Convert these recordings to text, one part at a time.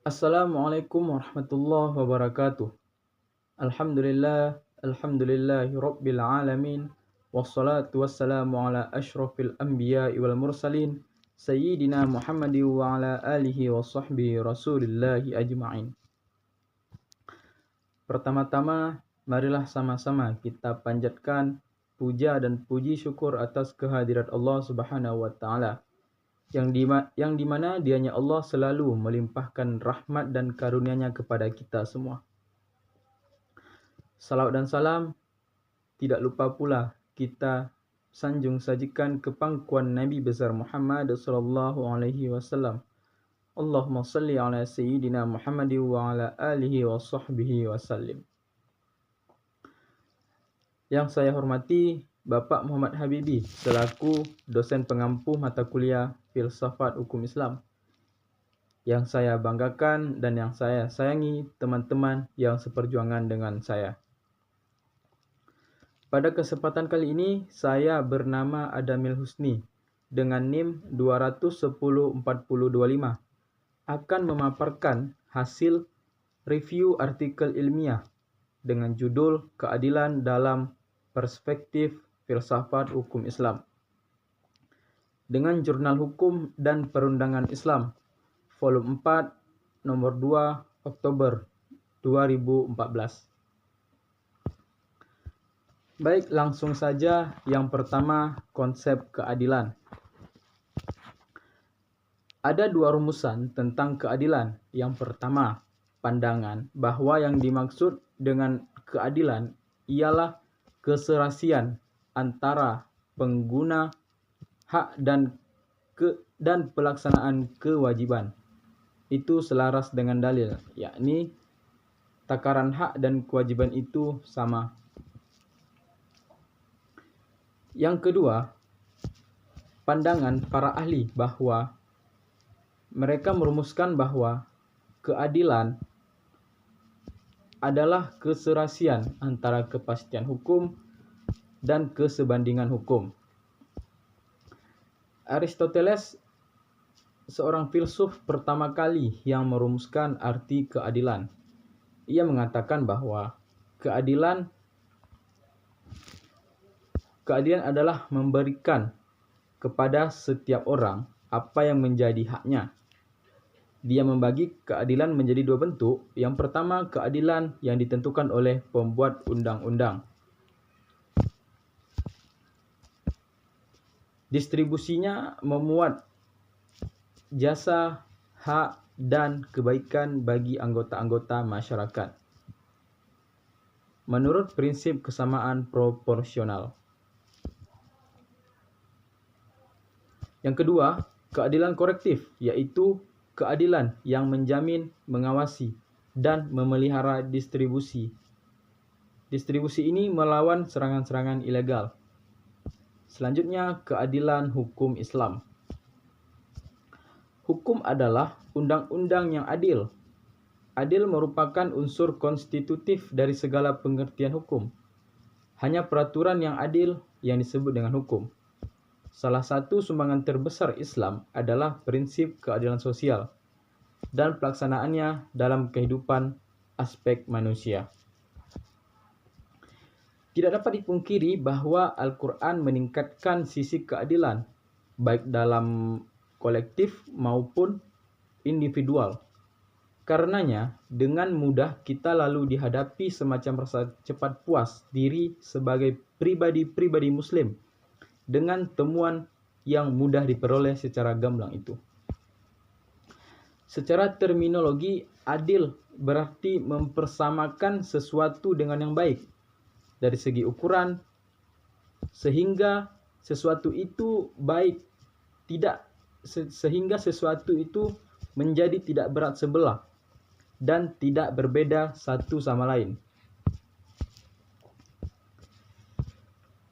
Assalamualaikum warahmatullahi wabarakatuh. Alhamdulillahi rabbil alamin. Wassalatu wassalamu ala asyrafil anbiya'i wal mursalin. Sayyidina Muhammadin wa ala alihi wa sahbihi rasulillahi ajma'in. Pertama-tama, marilah sama-sama kita panjatkan puja dan puji syukur atas kehadirat Allah Subhanahu wa taala. Yang dimana dianya Allah selalu melimpahkan rahmat dan karunia-Nya kepada kita semua. Salawat dan salam tidak lupa pula kita sanjung sajikan ke pangkuan Nabi besar Muhammad sallallahu alaihi wasallam. Allahumma salli ala sayyidina Muhammad wa ala alihi wa sahbihi wasallim. Yang saya hormati Bapak Muhammad Habibi selaku dosen pengampu mata kuliah Filsafat Hukum Islam. Yang saya banggakan dan yang saya sayangi teman-teman yang seperjuangan dengan saya. Pada kesempatan kali ini saya bernama Adamil Husni dengan NIM 2104025 akan memaparkan hasil review artikel ilmiah dengan judul Keadilan dalam Perspektif Filsafat Hukum Islam dengan Jurnal Hukum dan Perundangan Islam volume 4 nomor 2 Oktober 2014. Baik, langsung saja. Yang pertama, konsep keadilan. Ada dua rumusan tentang keadilan. Yang pertama, pandangan bahwa yang dimaksud dengan keadilan ialah keserasian antara pengguna hak dan pelaksanaan kewajiban. Itu selaras dengan dalil, yakni takaran hak dan kewajiban itu sama. Yang kedua, pandangan para ahli bahwa mereka merumuskan bahwa keadilan adalah keserasian antara kepastian hukum dan kesebandingan hukum. Aristoteles, seorang filsuf pertama kali yang merumuskan arti keadilan. Ia mengatakan bahwa keadilan adalah memberikan kepada setiap orang apa yang menjadi haknya. Dia membagi keadilan menjadi dua bentuk. Yang pertama, keadilan yang ditentukan oleh pembuat undang-undang. Distribusinya memuat jasa, hak, dan kebaikan bagi anggota-anggota masyarakat menurut prinsip kesamaan proporsional. Yang kedua, keadilan korektif, yaitu keadilan yang menjamin, mengawasi, dan memelihara distribusi. Distribusi ini melawan serangan-serangan ilegal. Selanjutnya, keadilan hukum Islam. Hukum adalah undang-undang yang adil. Adil merupakan unsur konstitutif dari segala pengertian hukum. Hanya peraturan yang adil yang disebut dengan hukum. Salah satu sumbangan terbesar Islam adalah prinsip keadilan sosial dan pelaksanaannya dalam kehidupan aspek manusia. Tidak dapat dipungkiri bahwa Al-Quran meningkatkan sisi keadilan, baik dalam kolektif maupun individual. Karenanya, dengan mudah kita lalu dihadapi semacam rasa cepat puas diri sebagai pribadi-pribadi Muslim dengan temuan yang mudah diperoleh secara gamblang itu. Secara terminologi, adil berarti mempersamakan sesuatu dengan yang baik dari segi ukuran, sehingga sesuatu itu baik sehingga sesuatu itu menjadi tidak berat sebelah dan tidak berbeda satu sama lain.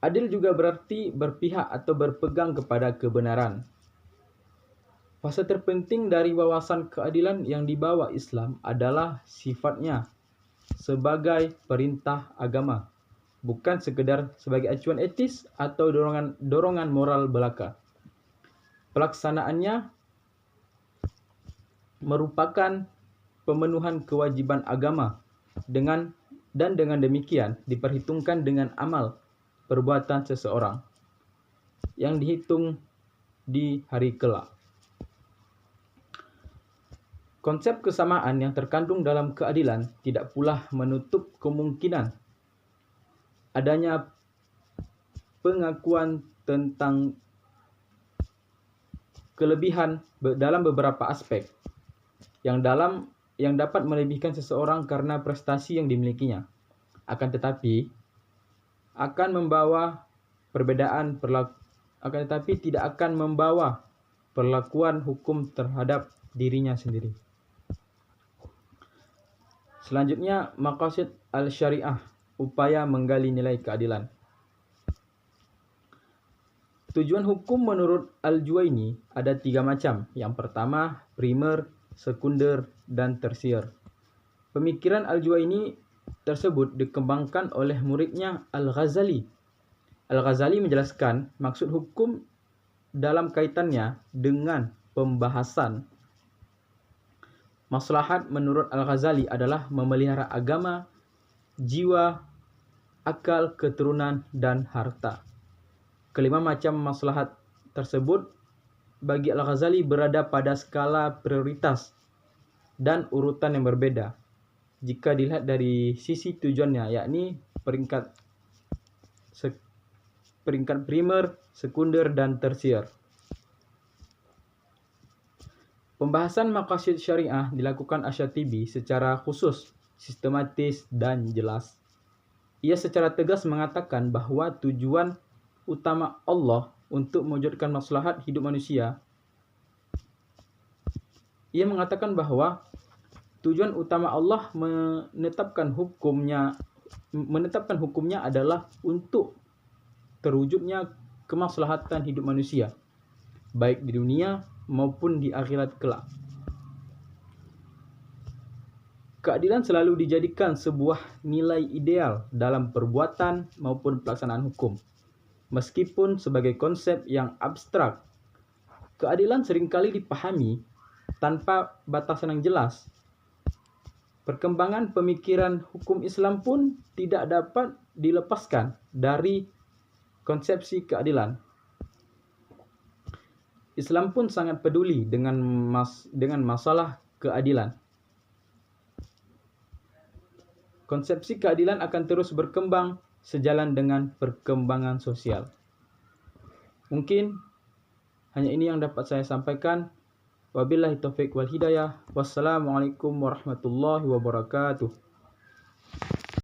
Adil juga berarti berpihak atau berpegang kepada kebenaran. Fase terpenting dari wawasan keadilan yang dibawa Islam adalah sifatnya sebagai perintah agama, bukan sekedar sebagai acuan etis atau dorongan moral belaka. Pelaksanaannya merupakan pemenuhan kewajiban agama dengan demikian diperhitungkan dengan amal perbuatan seseorang yang dihitung di hari kelak. Konsep kesamaan yang terkandung dalam keadilan tidak pula menutup kemungkinan adanya pengakuan tentang kelebihan dalam beberapa aspek yang dapat melebihkan seseorang karena prestasi yang dimilikinya. Akan tetapi tidak akan membawa perlakuan hukum terhadap dirinya sendiri. Selanjutnya, maqasid al-syariah, upaya menggali nilai keadilan. Tujuan hukum menurut Al-Juwaini ada 3 macam. Yang pertama, primer, sekunder, dan tersier. Pemikiran Al-Juwaini tersebut dikembangkan oleh muridnya Al-Ghazali. Al-Ghazali menjelaskan maksud hukum dalam kaitannya dengan pembahasan. Maslahat menurut Al-Ghazali adalah memelihara agama, jiwa, akal, keturunan, dan harta. Kelima macam maslahat tersebut bagi Al-Ghazali berada pada skala prioritas dan urutan yang berbeda jika dilihat dari sisi tujuannya, yakni peringkat primer, sekunder, dan tersier. Pembahasan maqasid syariah dilakukan Asy-Syatibi secara khusus, sistematis, dan jelas. Ia secara tegas mengatakan bahwa tujuan utama Allah untuk mewujudkan maslahat hidup manusia. Ia mengatakan bahwa tujuan utama Allah menetapkan hukumnya adalah untuk terwujudnya kemaslahatan hidup manusia, baik di dunia maupun di akhirat kelak. Keadilan selalu dijadikan sebuah nilai ideal dalam perbuatan maupun pelaksanaan hukum. Meskipun sebagai konsep yang abstrak, keadilan seringkali dipahami tanpa batasan yang jelas. Perkembangan pemikiran hukum Islam pun tidak dapat dilepaskan dari konsepsi keadilan. Islam pun sangat peduli dengan masalah keadilan. Konsepsi keadilan akan terus berkembang sejalan dengan perkembangan sosial. Mungkin hanya ini yang dapat saya sampaikan. Wabillahi taufiq wal hidayah. Wassalamualaikum warahmatullahi wabarakatuh.